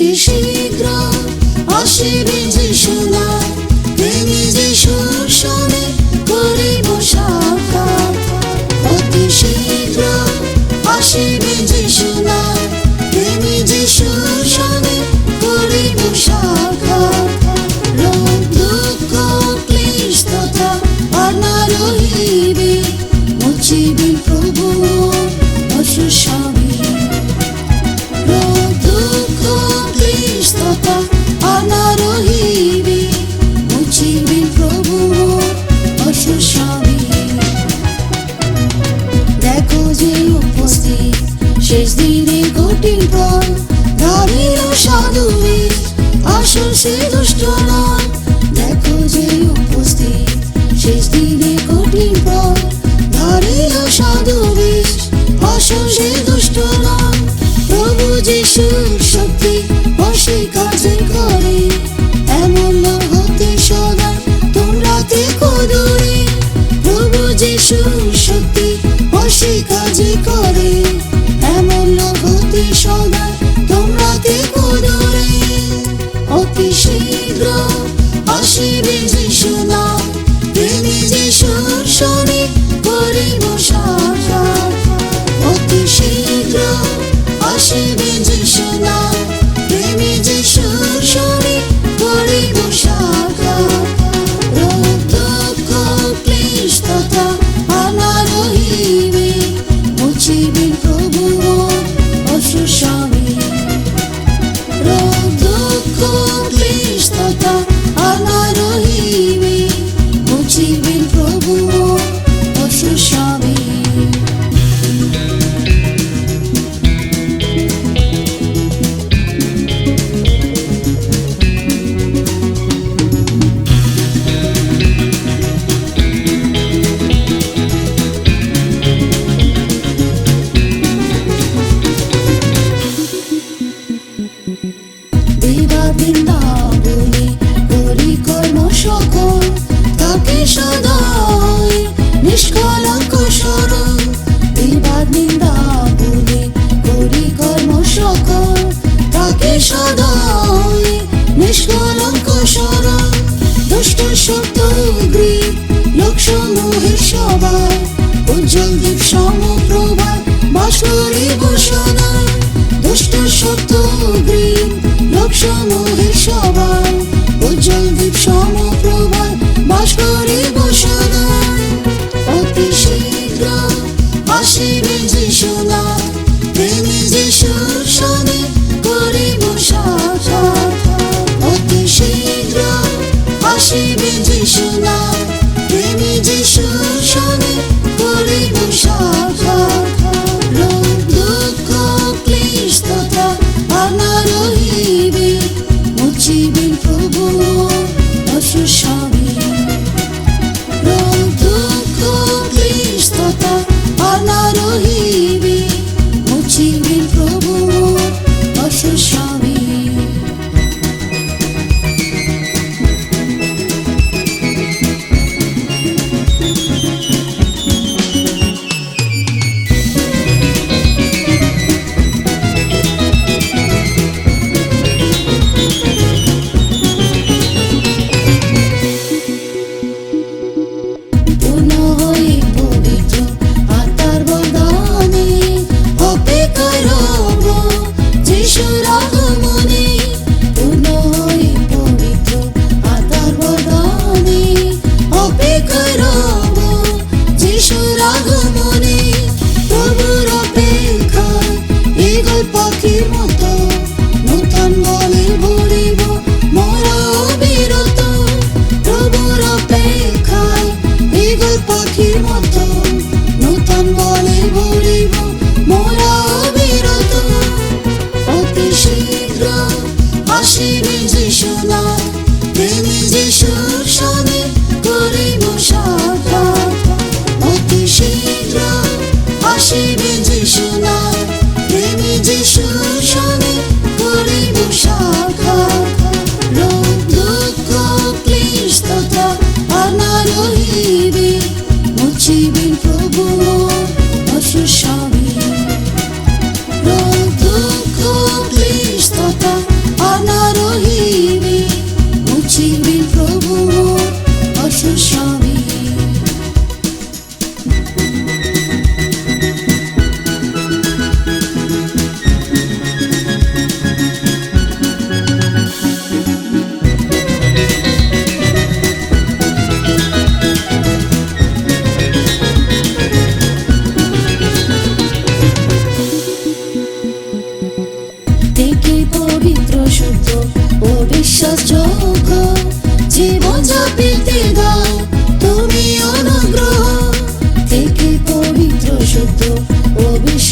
অতি শীঘ্র আসিবে যিশু নাম, প্রেমে যিশুর সনে করিব সাক্ষাৎ। অতি শীঘ্র আসিবে যিশু নাম, প্রেমে যিশুর সনে করিব সাক্ষাৎ। রোগ দুঃখ ক্লেশ তথা আর না রহিবে, মুছিবেন প্রভু অশ্রু সবই। রোগ দুঃখ ক্লেশ তথা আর না রহিবে, মুছিবেন প্রভু অশ্রু সবই। দেখো যে উপস্থিত শেষ দিনে কঠিন পথ, দাঁড়িল সাধু বীর, আসল সে দুষ্ট নয়। দেখো যে উপস্থিত শেষ দিনে কঠিন পথ, দাঁড়িল সাধু বীর, আসল সে দুষ্ট নয়। প্রভু যিশুর শক্তি অস্বীকার করে, এমন না হতে সদা তোমরা থেকো দূরে। প্রভু যিশুর শক্তি অস্বীকার করে, এমন না হতে সদা তোমরা থেকো দূরে। অতি শীঘ্র আসিবে যিশু নাম, প্রেমে যিশুর সনে করিব সাক্ষাৎ। অতি শীঘ্র আসিবে যিশু নাম, প্রেমে যিশুর সনে করিব সাক্ষাৎ। রোগ দুঃখ ক্লেশ তথা আর না রহিবে, মুছিবে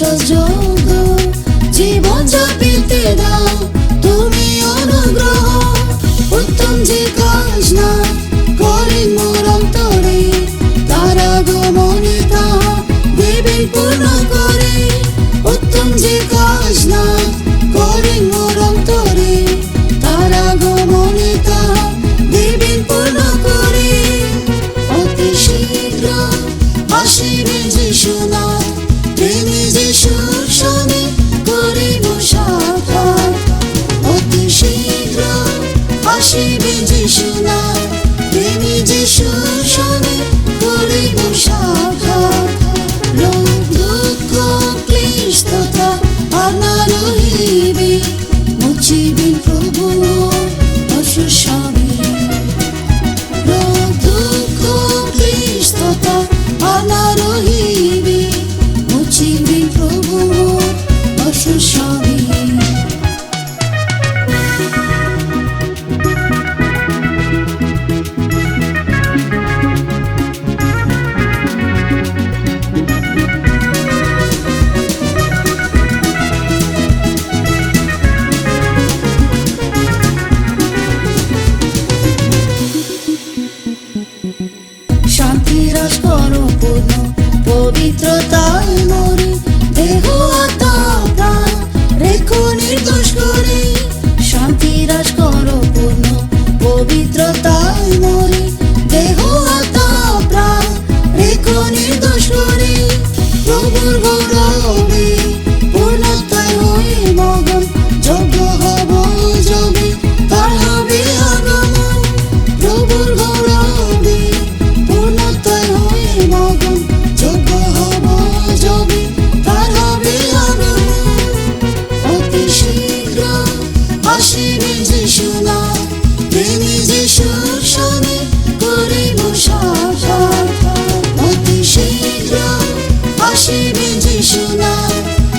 বিশ্বাসযোগ্য জীবন যা পেতে দাও তুমি অনুগ্রহ উত্তম যে কাজ না করেন মোর অন্তরে তার আগমনে তাহা দেবেন পূর্ণ করে উত্তম যে কাজ না করেন মোর অন্তরে তার আগমনে তাহা দেবেন পূর্ণ করে অতি শীঘ্র আসিবেন যিশু না প্রেমে যিশুর সনে করিব সাক্ষাৎ অতি শীঘ্র আসিবেন যিশু না প্রেমে যিশুর সনে করিব সাক্ষাৎ রোগ দুঃখ ক্লেশ তথা আর না রহিবে মুছিবেন প্রভু অসুর স্বামী রোগ দুঃখ ক্লেশ তথা আর না রহিবে মুছিবেন প্রভু অসুর স্বামী শান্তি রস করো পূর্ণ পবিত্রতায় মরে দেহ আত্মা প্রাণ রেখো নির্দোষ করে শান্তি রস করো পূর্ণ পবিত্রতায় মরে দেহ আত্মা প্রাণ রেখো নির্দোষ করে প্রভুর গৌরবে পূর্ণতায় হয়ে মগন যোগ্য হব যবে তার হবে আগমন প্রভুর গৌরবে পূর্ণতায় হয়ে মগন যোগ্য হব যবে তার হবে আগমন অতি শীঘ্র আসিবেন যিশু না প্রেমে যিশুর সনে করিব সাক্ষাৎ অতি শীঘ্র আসিবেন যিশু না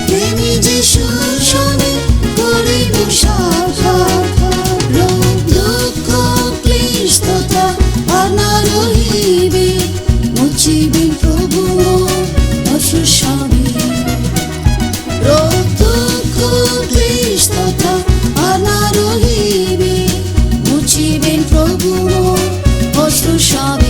প্রেমে যিশুর সনে করিব সাক্ষাৎ রোগ দুঃখ ক্লেশ তথা আর না রহিবে মুছিবেন প্রভু অসুর স্বামী রোগ দুঃখ ক্লেশ তথা আর না রহিবে মুছিবেন প্রভু অসুর স্বামী